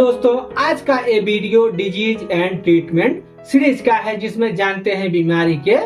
दोस्तों आज का ये video disease and treatment series का है, जिसमें जानते हैं बीमारी के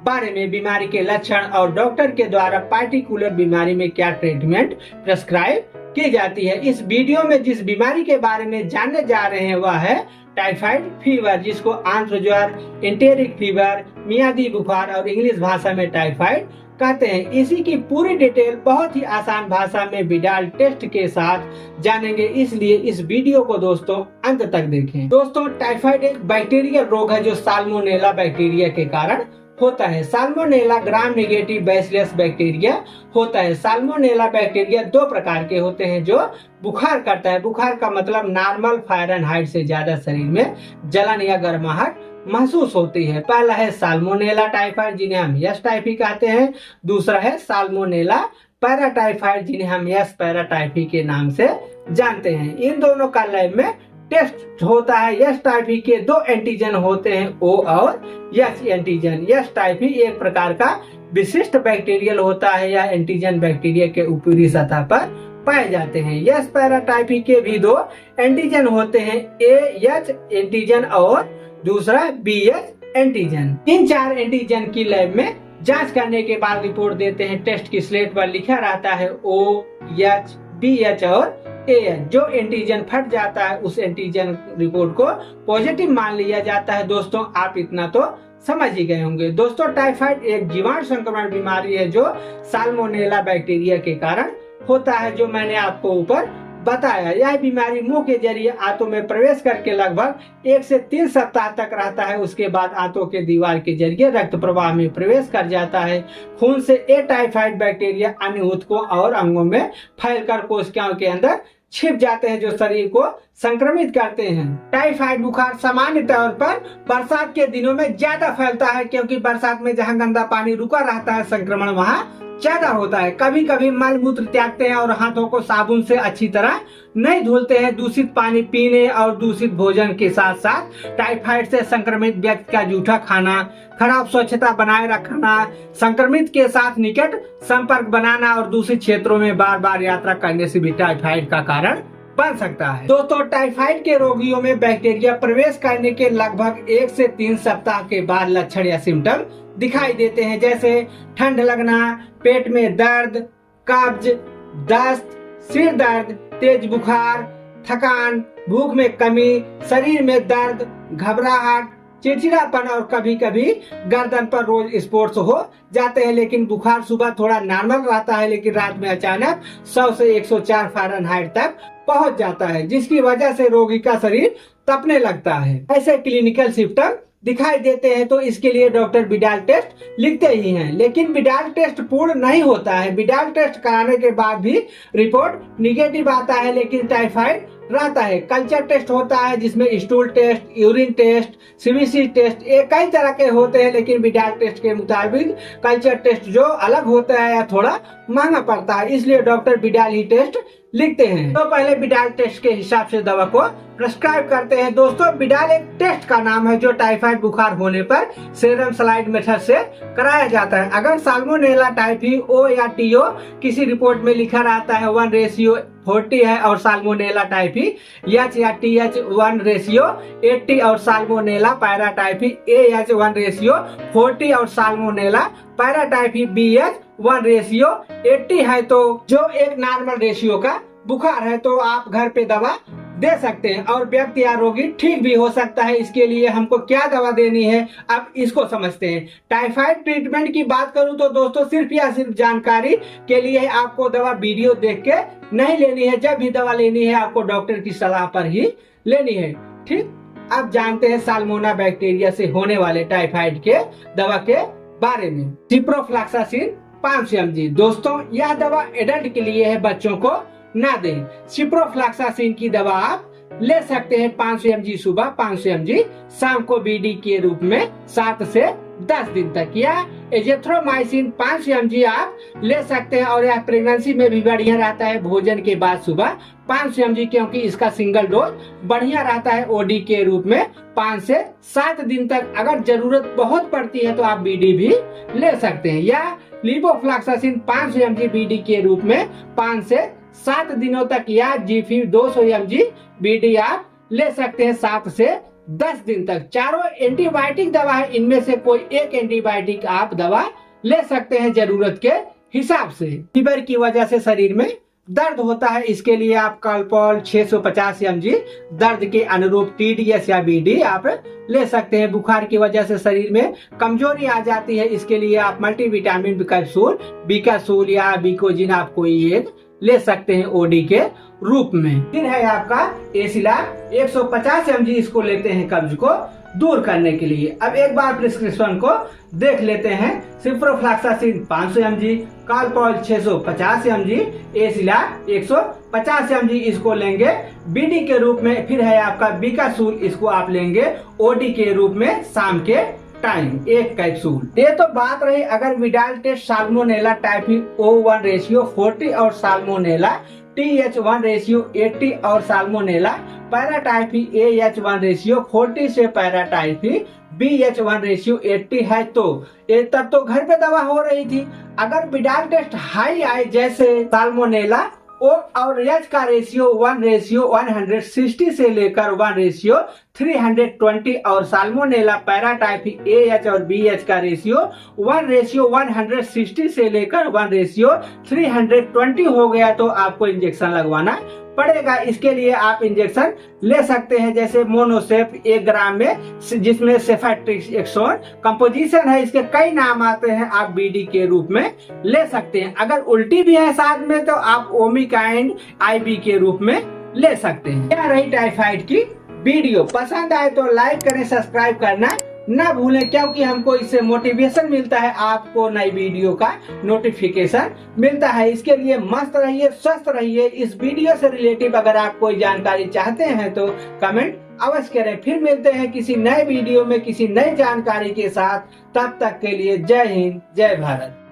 बारे में, बीमारी के लक्षण और डॉक्टर के द्वारा पार्टिकुलर बीमारी में क्या ट्रीटमेंट प्रेस्क्राइब की जाती है। इस वीडियो में जिस बीमारी के बारे में जानने जा रहे हैं वह है टाइफाइड फीवर, जिसको आंत्र ज्वर, एंटेरिक फीवर, मियादी बुखार और इंग्लिश भाषा में टाइफाइड कहते हैं। इसी की पूरी डिटेल बहुत ही आसान भाषा में विडाल टेस्ट के साथ जानेंगे, इसलिए इस वीडियो को दोस्तों अंत तक देखें। दोस्तों टाइफाइड एक बैक्टीरियल रोग है जो साल्मोनेला बैक्टीरिया के कारण होता है। Salmonella gram negative bacillus bacteria होता है। साल्मोनेला बैक्टीरिया दो प्रकार के होते हैं जो बुखार करता है। बुखार का मतलब नॉर्मल फ़ारेनहाइट से ज्यादा शरीर में जलन या गर्माहट महसूस होती है। पहला है साल्मोनेला टाइफाइड, जिन्हें हम यस टाइफी कहते हैं। दूसरा है साल्मोनेला पैराटाइफाइड, जिन्हें हम यस पैराटाइफी के नाम से जानते हैं। इन दोनों का लैब में टेस्ट होता है। यस टाइफी के दो एंटीजन होते हैं, ओ और यस एंटीजन। यस टाइफी एक प्रकार का विशिष्ट बैक्टीरियल होता है या एंटीजन बैक्टीरिया के ऊपरी सतह पर पाए जाते हैं। यस पैराटाइफी के भी दो एंटीजन होते हैं, ए एच एंटीजन और दूसरा बी एच एंटीजन। इन चार एंटीजन की लैब में जांच करने के बाद रिपोर्ट देते हैं। टेस्ट की स्लेट पर लिखा रहता है ओ एच, बी एच और ए। जो एंटीजन फट जाता है उस एंटीजन रिपोर्ट को पॉजिटिव मान लिया जाता है। दोस्तों आप इतना तो समझ ही गए होंगे। दोस्तों टाइफाइड एक जीवाणु संक्रमण बीमारी है जो साल्मोनेला बैक्टीरिया के कारण होता है, जो मैंने आपको ऊपर बताया। यह बीमारी मुंह के जरिए आंतों में प्रवेश करके लगभग 1 से 3 सप्ताह तक रहता है। उसके बाद आंतों के दीवार के जरिए रक्त प्रवाह में प्रवेश कर जाता है। खून से ये टाइफाइड बैक्टीरिया अन्य ऊतकों और अंगों में फैलकर कोशिकाओं के अंदर छिप जाते हैं, जो शरीर को संक्रमित करते हैं। टाइफाइड बुखार सामान्य तौर पर बरसात के दिनों में ज्यादा फैलता है, क्योंकि बरसात में जहां गंदा पानी रुका रहता है संक्रमण वहां ज्यादा होता है। कभी कभी मल मूत्र त्यागते हैं और हाथों को साबुन से अच्छी तरह नहीं धुलते हैं। दूषित पानी पीने और दूषित भोजन के साथ साथ टाइफाइड से संक्रमित व्यक्ति का जूठा खाना, खराब स्वच्छता बनाए रखना, संक्रमित के साथ निकट संपर्क बनाना और दूषित क्षेत्रों में बार बार यात्रा करने से भी टाइफाइड का कारण बन सकता है। दोस्तों टाइफाइड के रोगियों में बैक्टीरिया प्रवेश करने के लगभग 1 से 3 सप्ताह के बाद लक्षण या सिम्टम दिखाई देते हैं, जैसे ठंड लगना, पेट में दर्द, कब्ज, दस्त, सिर दर्द, तेज बुखार, थकान, भूख में कमी, शरीर में दर्द, घबराहट, चिड़चिड़ापन और कभी कभी गर्दन पर रोज स्पॉट्स हो जाते हैं। लेकिन बुखार सुबह थोड़ा नॉर्मल रहता है, लेकिन रात में अचानक 100 से 104 फ़ारेनहाइट तक पहुंच जाता है, जिसकी वजह से रोगी का शरीर तपने लगता है। ऐसे क्लिनिकल सिम्टम दिखाई देते हैं तो इसके लिए डॉक्टर विडाल टेस्ट लिखते ही हैं। लेकिन विडाल टेस्ट पूर्ण नहीं होता है। विडाल टेस्ट कराने के बाद भी रिपोर्ट निगेटिव आता है, लेकिन टाइफाइड रहता है। कल्चर टेस्ट होता है, जिसमें stool test, urine test, CBC test, ये कई तरह के होते हैं। लेकिन विडाल टेस्ट के मुताबिक कल्चर टेस्ट जो अलग होता है या थोड़ा महंगा पड़ता है, इसलिए डॉक्टर विडाल ही टेस्ट लिखते हैं। तो पहले विडाल टेस्ट के हिसाब से दवा को प्रेस्क्राइब करते हैं। दोस्तों विडाल एक टेस्ट का नाम है जो टाइफाइड बुखार होने पर सेरम स्लाइड मेथड से कराया जाता है। अगर साल्मोनेला टाइफी ओ या टीओ किसी रिपोर्ट में लिखा रहता है 1:40 है और साल्मोनेला टाइफी एच या टीएच 1:80 और साल्मोनेला पैराटाइफी एएच 1:40 और साल्मोनेला पैराटाइफी बीएच 1:80 है, तो जो एक नॉर्मल रेशियो का बुखार है, तो आप घर पे दवा दे सकते हैं और व्यक्ति या रोगी ठीक भी हो सकता है। इसके लिए हमको क्या दवा देनी है अब इसको समझते हैं। टाइफाइड ट्रीटमेंट की बात करूं तो दोस्तों सिर्फ या सिर्फ जानकारी के लिए आपको दवा वीडियो देख के नहीं लेनी है। जब भी दवा लेनी है आपको डॉक्टर की सलाह पर ही लेनी है, ठीक। अब जानते हैं साल्मोनेला बैक्टीरिया से होने वाले टाइफाइड के दवा के बारे में। Ciprofloxacin 500 mg। दोस्तों यह दवा एडल्ट के लिए है, बच्चों को ना दें। सिप्रोफ्लॉक्सासिन की दवा आप ले सकते हैं 500 mg सुबह, 500 mg शाम को बीडी के रूप में 7 से 10 दिन तक, या एजिथ्रोमाइसिन 500 mg आप ले सकते हैं और यह प्रेगनेंसी में भी बढ़िया रहता है। भोजन के बाद सुबह 500 mg, क्योंकि इसका सिंगल डोज बढ़िया रहता है ओडी के रूप में 5 से 7 दिन तक। अगर जरूरत बहुत पड़ती है तो आप बीडी भी ले सकते हैं, या लिवोफ्लॉक्सासिन 500 mg बीडी के रूप में 5 से 7 दिनों तक, या जी 200 mg BD आप ले सकते हैं 7 से 10 दिन तक। चारों एंटीबायोटिक दवा है, इनमें से कोई एक एंटीबायोटिक आप दवा ले सकते हैं जरूरत के हिसाब से। फीवर की वजह से शरीर में दर्द होता है, इसके लिए आप कॉलपॉल 650 mg दर्द के अनुरूप TDS या BD आप ले सकते हैं। बुखार की वजह से शरीर में कमजोरी आ जाती है, इसके लिए आप मल्टीविटामिन कैप्सूल बिकासूल या बिकोजिन आप कोई एक ले सकते हैं OD के रूप में। फिर है आपका एसिलैक 150 mg, इसको लेते हैं कब्ज को दूर करने के लिए। अब एक बार प्रिस्क्रिप्शन को देख लेते हैं। सिप्रोफ्लॉक्सासिन 500 mg, कॉलपॉल 650 mg, एसिलैक 150 mg इसको लेंगे BD के रूप में। फिर है आपका बिकासूल, इसको आप लेंगे OD के रूप में शाम के टाइम 1 कैप्सूल। ये तो बात रही अगर Widal test salmonella typhi O1 ratio 40 और साल्मोनेला TH1 रेशियो 80 और साल्मोनेला पैराटाइफी AH1 रेशियो 40 से पैराटाइफी BH1 रेशियो 80 है, तो ये तब तो घर पे दवा हो रही थी। अगर विडाल टेस्ट हाई आए जैसे साल्मोनेला O और H का रेशियो 1:160 से लेकर 1:320 और साल्मोनेला पैराटाइफी AH और BH का रेशियो 1:160 से लेकर 1:320 हो गया, तो आपको इंजेक्शन लगवाना पड़ेगा। इसके लिए आप इंजेक्शन ले सकते हैं, जैसे मोनोसेफ 1 ग्राम में, जिसमें सेफेट्रिक्सोन कंपोजिशन है, इसके कई नाम आते हैं, आप BD के रूप में ले सकते हैं। अगर उल्टी भी है साथ में तो आप ओमिकाइंड IB के रूप में ले सकते हैं। क्या रही टाइफाइड की वीडियो, पसंद आए तो लाइक करें, सब्सक्राइब करना ना भूलें, क्योंकि हमको इससे मोटिवेशन मिलता है, आपको नई वीडियो का नोटिफिकेशन मिलता है। इसके लिए मस्त रहिए, स्वस्थ रहिए। इस वीडियो से रिलेटिव अगर आप कोई जानकारी चाहते हैं तो कमेंट अवश्य करें। फिर मिलते हैं किसी नए वीडियो में किसी नई जानकारी के साथ, तब तक के लिए जय हिंद, जय भारत।